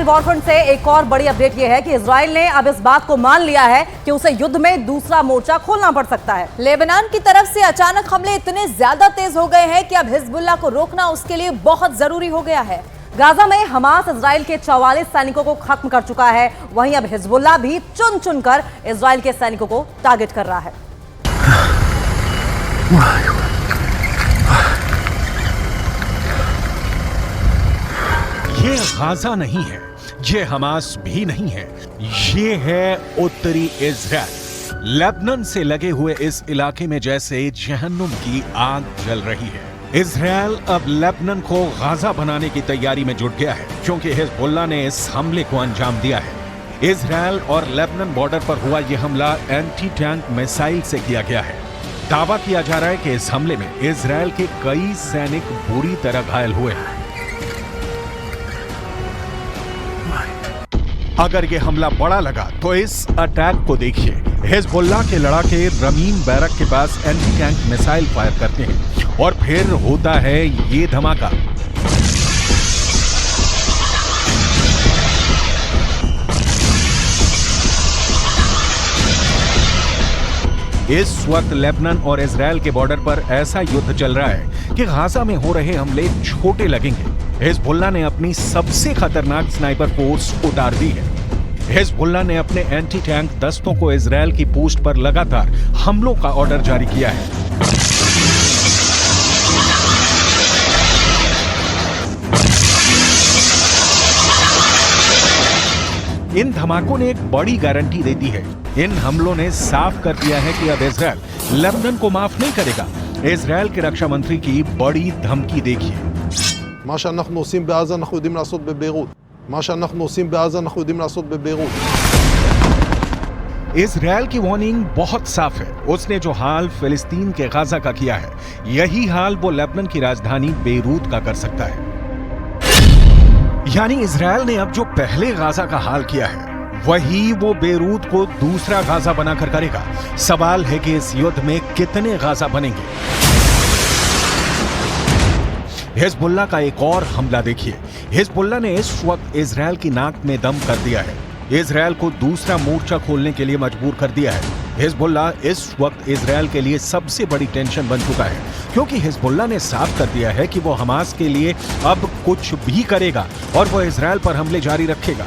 Warfront से एक और बड़ी अपडेट यह है कि इजराइल ने अब इस बात को मान लिया है कि उसे युद्ध में दूसरा मोर्चा खोलना पड़ सकता है। लेबनान की तरफ से अचानक हमले इतने ज्यादा तेज हो गए हैं कि अब हिजबुल्लाह को रोकना उसके लिए बहुत जरूरी हो गया है। गाजा में हमास इजराइल के 44 सैनिकों को खत्म कर चुका है। वहीं अब हिजबुल्लाह भी चुन चुनकर इजराइल के सैनिकों को टारगेट कर रहा है। ये गाजा नहीं है, ये हमास भी नहीं है, ये है उत्तरी इजराइल। लेबनान से लगे हुए इस इलाके में जैसे जहन्नुम की आग जल रही है। इजराइल अब लेबनान को गाजा बनाने की तैयारी में जुट गया है, क्योंकि हिजबुल्लाह ने इस हमले को अंजाम दिया है। इजराइल और लेबनान बॉर्डर पर हुआ यह हमला एंटी टैंक मिसाइल से किया गया है। दावा किया जा रहा है कि इस हमले में इजराइल के कई सैनिक बुरी तरह घायल हुए हैं। अगर ये हमला बड़ा लगा तो इस अटैक को देखिए। हिजबुल्लाह के लड़ाके रमीम बैरक के पास एंटी टैंक मिसाइल फायर करते हैं और फिर होता है ये धमाका। इस वक्त लेबनान और इजराइल के बॉर्डर पर ऐसा युद्ध चल रहा है कि गाजा में हो रहे हमले छोटे लगेंगे। हिजबुल्लाह ने अपनी सबसे खतरनाक स्नाइपर फोर्स उतार दी है। हिजबुल्लाह ने अपने एंटी टैंक दस्तों को इजराइल की पोस्ट पर लगातार हमलों का ऑर्डर जारी किया है। इन धमाकों ने एक बड़ी गारंटी दे दी है। इन हमलों ने साफ कर दिया है कि अब इजराइल लेबनान को माफ नहीं करेगा। इजराइल के रक्षा मंत्री की बड़ी धमकी देखिए। מה שאנחנו עושים בעזה אנחנו יודעים לעשות בביירות. מה שאנחנו עושים בעזה אנחנו יודעים לעשות בביירות. इजराइल की वार्निंग बहुत साफ है। उसने जो हाल फिलिस्तीन के गाजा का किया है, यही हाल वो लेबनान की राजधानी बेरूत का कर सकता है। यानी इजराइल ने अब जो पहले गाजा का हाल किया है, वही वो बेरूत को दूसरा गाजा बनाकर करेगा। सवाल है कि इस युद्ध में कितने गाजा बनेंगे। हिजबुल्लाह का एक और हमला देखिए। हिजबुल्लाह ने इस वक्त इजराइल की नाक में दम कर दिया है। इजराइल को दूसरा मोर्चा खोलने के लिए मजबूर कर दिया है। हिजबुल्लाह इस वक्त इजराइल के लिए सबसे बड़ी टेंशन बन चुका है, क्योंकि हिजबुल्लाह ने साफ कर दिया है कि वो हमास के लिए अब कुछ भी करेगा और वो इजराइल पर हमले जारी रखेगा।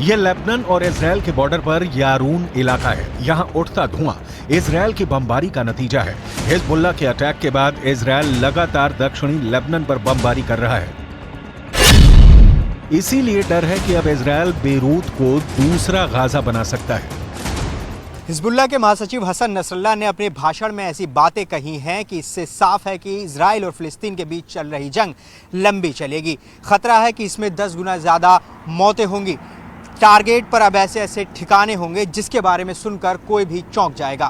ये लेबनान और इजराइल के बॉर्डर पर यारून इलाका है। यहाँ उठता धुआं इजराइल की बमबारी का नतीजा है। हिजबुल्लाह के अटैक के बाद इजराइल लगातार दक्षिणी लेबनान पर बमबारी कर रहा है। इसीलिए डर है कि अब इजराइल बेरूत को दूसरा गाजा बना सकता है। हिजबुल्लाह के महासचिव हसन नसरल्लाह ने अपने भाषण में ऐसी बातें कही हैं कि इससे साफ है कि इजराइल और फिलिस्तीन के बीच चल रही जंग लंबी चलेगी। खतरा है कि इसमें 10 गुना ज्यादा मौतें होंगी। टारगेट पर अब ऐसे ऐसे ठिकाने होंगे जिसके बारे में सुनकर कोई भी चौंक जाएगा।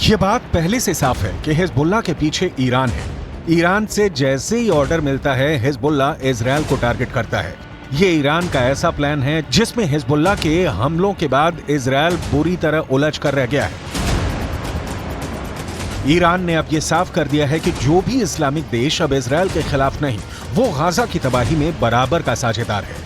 ये बात पहले से साफ है कि हिजबुल्लाह के पीछे ईरान है। ईरान से जैसे ही ऑर्डर मिलता है, हिजबुल्लाह इजराइल को टारगेट करता है। ये ईरान का ऐसा प्लान है जिसमें हिजबुल्लाह के हमलों के बाद इजराइल बुरी तरह उलझ कर रह गया है। ईरान ने अब ये साफ कर दिया है कि जो भी इस्लामिक देश अब इजराइल के खिलाफ नहीं, वो गाजा की तबाही में बराबर का साझेदार है।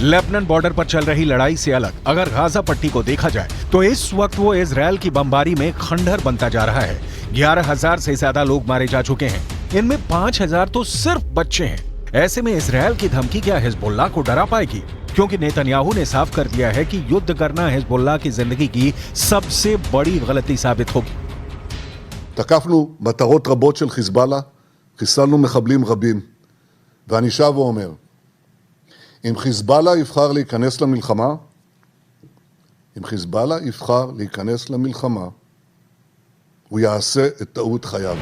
लेबनान बॉर्डर पर चल रही लड़ाई से अलग अगर गाजा पट्टी को देखा जाए तो इस वक्त वो इजराइल की बमबारी में खंडहर बनता जा रहा है। 11,000 से ज्यादा लोग मारे जा चुके हैं। इनमें 5,000 तो सिर्फ बच्चे हैं। ऐसे में इजराइल की धमकी क्या हिजबुल्लाह को डरा पाएगी? क्योंकि नेतन्याहू ने साफ कर दिया है कि युद्ध करना हिजबुल्लाह की जिंदगी की सबसे बड़ी गलती साबित होगी। תקפנו מטרות רבות של חיזבאללה, חיסלנו מחבלים רבים, ואני שב ואומר, אם חיזבאללה יבחר להיכנס למלחמה, הוא יעשה את טעות חייו.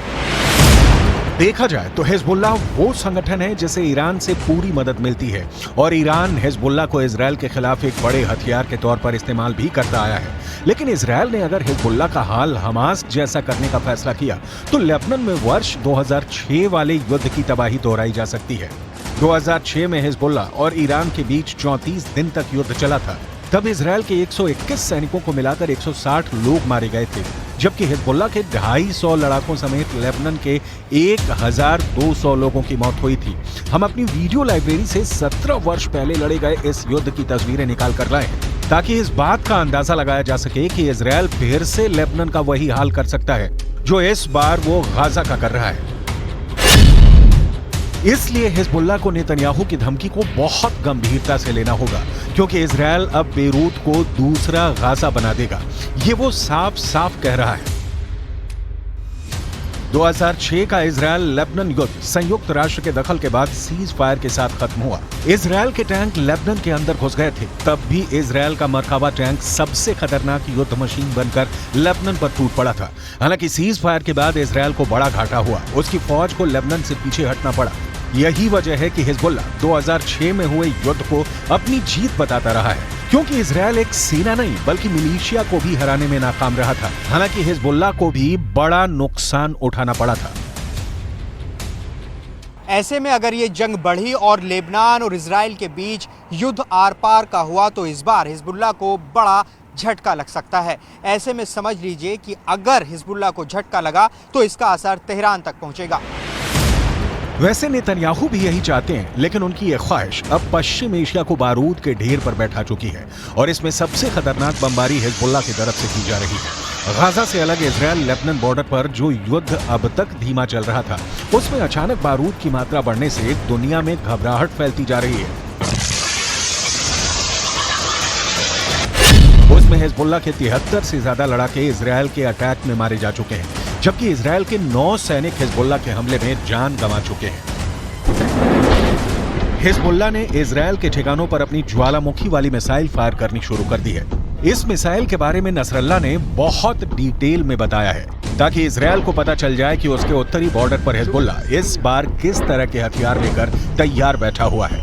देखा जाए तो हिजबुल्ला वो संगठन है जिसे ईरान से पूरी मदद मिलती है और ईरान हिजबुल्ला को इजरायल के खिलाफ एक बड़े हथियार के तौर पर इस्तेमाल भी करता आया है। लेकिन इजरायल ने अगर हिजबुल्ला का हाल हमास जैसा करने का फैसला किया तो लेबनान में वर्ष 2006 वाले युद्ध की तबाही दोहराई जा सकती है। 2006 में हिजबुल्ला और ईरान के बीच 34 दिन तक युद्ध चला था। तब इजरायल के 121 सैनिकों को मिलाकर 160 लोग मारे गए थे, जबकि हिजबुल्ला के 250 लड़ाकों समेत लेबनान के 1200 लोगों की मौत हुई थी। हम अपनी वीडियो लाइब्रेरी से 17 वर्ष पहले लड़े गए इस युद्ध की तस्वीरें निकाल कर लाए हैं ताकि इस बात का अंदाजा लगाया जा सके कि इजरायल फिर से लेबनान का वही हाल कर सकता है जो इस बार वो गाजा का कर रहा है। इसलिए हिजबुल्ला को नेतन्याहू की धमकी को बहुत गंभीरता से लेना होगा, क्योंकि इजरायल अब बेरूत को दूसरा गाजा बना देगा। ये वो साफ साफ कह रहा है। 2006 का इजरायल लेबनान युद्ध संयुक्त राष्ट्र के दखल के बाद सीज फायर के साथ खत्म हुआ। इजरायल के टैंक लेबनान के अंदर घुस गए थे। तब भी इजरायल का मरकाबा टैंक सबसे खतरनाक युद्ध मशीन बनकर लेबनान पर टूट पड़ा था। हालांकि सीज फायर के बाद इजरायल को बड़ा घाटा हुआ, उसकी फौज को लेबनान से पीछे हटना पड़ा। यही वजह है कि हिजबुल्ला 2006 में हुए युद्ध को अपनी जीत बताता रहा है, क्योंकि इजरायल एक सेना नहीं बल्कि मिलिशिया को भी हराने में नाकाम रहा था। हालांकि हिजबुल्ला को भी बड़ा नुकसान उठाना पड़ा था। ऐसे में अगर ये जंग बढ़ी और लेबनान और इजराइल के बीच युद्ध आर पार का हुआ तो इस बार हिजबुल्ला को बड़ा झटका लग सकता है। ऐसे में समझ लीजिए कि अगर हिजबुल्ला को झटका लगा तो इसका असर तेहरान तक पहुंचेगा। वैसे नेतन्याहू भी यही चाहते हैं, लेकिन उनकी यह ख्वाहिश अब पश्चिम एशिया को बारूद के ढेर पर बैठा चुकी है और इसमें सबसे खतरनाक बमबारी हिजबुल्ला की तरफ से की जा रही है। गाजा से अलग इजरायल लेबनान बॉर्डर पर जो युद्ध अब तक धीमा चल रहा था, उसमें अचानक बारूद की मात्रा बढ़ने से दुनिया में घबराहट फैलती जा रही है। उसमें हिजबुल्ला के 73 से ज्यादा लड़ाके इजरायल के अटैक में मारे जा चुके हैं, जबकि इजरायल के 9 सैनिक हिजबुल्ला के हमले में जान गंवा चुके हैं। हिजबुल्ला ने इजरायल के ठिकानों पर अपनी ज्वालामुखी वाली मिसाइल फायर करनी शुरू कर दी है। इस मिसाइल के बारे में नसरल्ला ने बहुत डिटेल में बताया है ताकि इजरायल को पता चल जाए कि उसके उत्तरी बॉर्डर पर हिजबुल्ला इस बार किस तरह के हथियार लेकर तैयार बैठा हुआ है।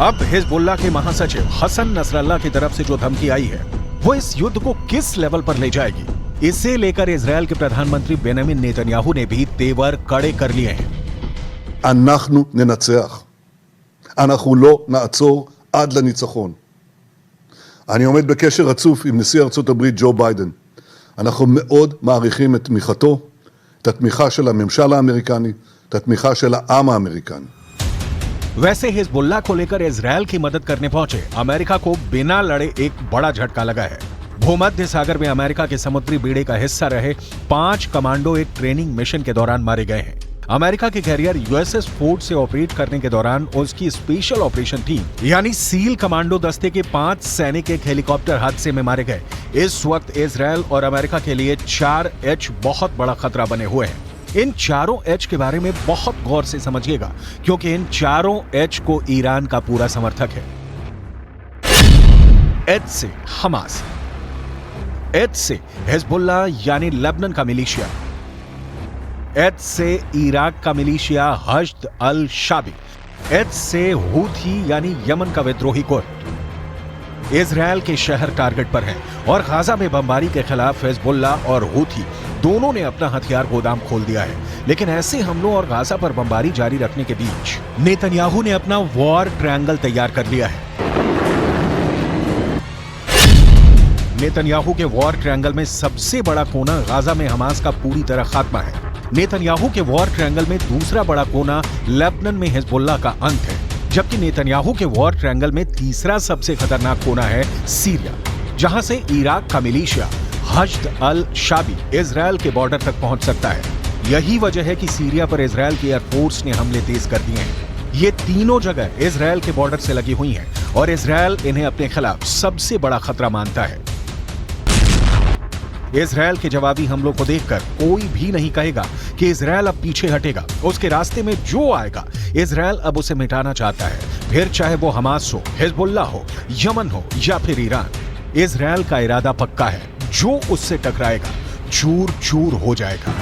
अब हिजबुल्ला के महासचिव हसन नसरल्ला की तरफ से जो धमकी आई है वो इस युद्ध को किस लेवल पर ले जाएगी, इसे लेकर इजरायल के प्रधानमंत्री बेंजामिन नेतन्याहू ने भी तेवर कड़े कर लिए हैं। אנחנו ננצח. אנחנו לא נעצור עד לניצחון. אני עומד בקשר רצוף עם נשיא ארצות הברית ג'ו ביידן. אנחנו מאוד מעריכים את תמיכתו, את התמיכה של הממשל האמריקני, את התמיכה של העם האמריקני. वैसे हिजबुल्ला को लेकर इजरायल की मदद करने पहुंचे अमेरिका को बिना लड़े एक बड़ा झटका लगा है। भूमध्य सागर में अमेरिका के समुद्री बेड़े का हिस्सा रहे 5 कमांडो एक ट्रेनिंग मिशन के दौरान मारे गए हैं। अमेरिका के कैरियर यूएसएस फोर्ड से ऑपरेट करने के दौरान उसकी स्पेशल ऑपरेशन टीम यानी सील कमांडो दस्ते के 5 सैनिक एक हेलीकॉप्टर हादसे में मारे गए। इस वक्त इजरायल और अमेरिका के लिए 4H बहुत बड़ा खतरा बने हुए हैं। इन चारों H के बारे में बहुत गौर से समझिएगा, क्योंकि इन चारों H को ईरान का पूरा समर्थक है। H से हमास, H से हिजबुल्ला यानी लेबनान का मिलिशिया, H से इराक का मिलिशिया हश्द अल शाबी, H से हूथी यानी यमन का विद्रोही गुट। इजरायल के शहर टारगेट पर हैं और गाजा में बमबारी के खिलाफ हिजबुल्ला और हूथी दोनों ने अपना हथियार गोदाम खोल दिया है। लेकिन ऐसे हमलों और गाजा पर बमबारी जारी रखने के बीच नेतन्याहू ने अपना वॉर ट्रायंगल तैयार कर लिया है। नेतन्याहू के वॉर ट्रायंगल में सबसे बड़ा कोना गाजा में हमास का पूरी तरह खात्मा है। नेतन्याहू के वॉर ट्रायंगल में दूसरा बड़ा कोना लेबनान में हिजबुल्ला का अंत है, जबकि नेतन्याहू के वॉर ट्रायंगल में तीसरा सबसे खतरनाक कोना है सीरिया, जहां से इराक का मिलिशिया हश्द अल शाबी इजरायल के बॉर्डर तक पहुंच सकता है। यही वजह है कि सीरिया पर इजरायल की एयरफोर्स ने हमले तेज कर दिए हैं। ये तीनों जगह इजरायल के बॉर्डर से लगी हुई हैं और इजरायल इन्हें अपने खिलाफ सबसे बड़ा खतरा मानता है। इजरायल के जवाबी हमलों को देखकर कोई भी नहीं कहेगा कि इजरायल अब पीछे हटेगा। उसके रास्ते में जो आएगा इजरायल अब उसे मिटाना चाहता है, फिर चाहे वो हमास हो, हिजबुल्ला हो, यमन हो या फिर ईरान। इजरायल का इरादा पक्का है, जो उससे टकराएगा चूर चूर हो जाएगा।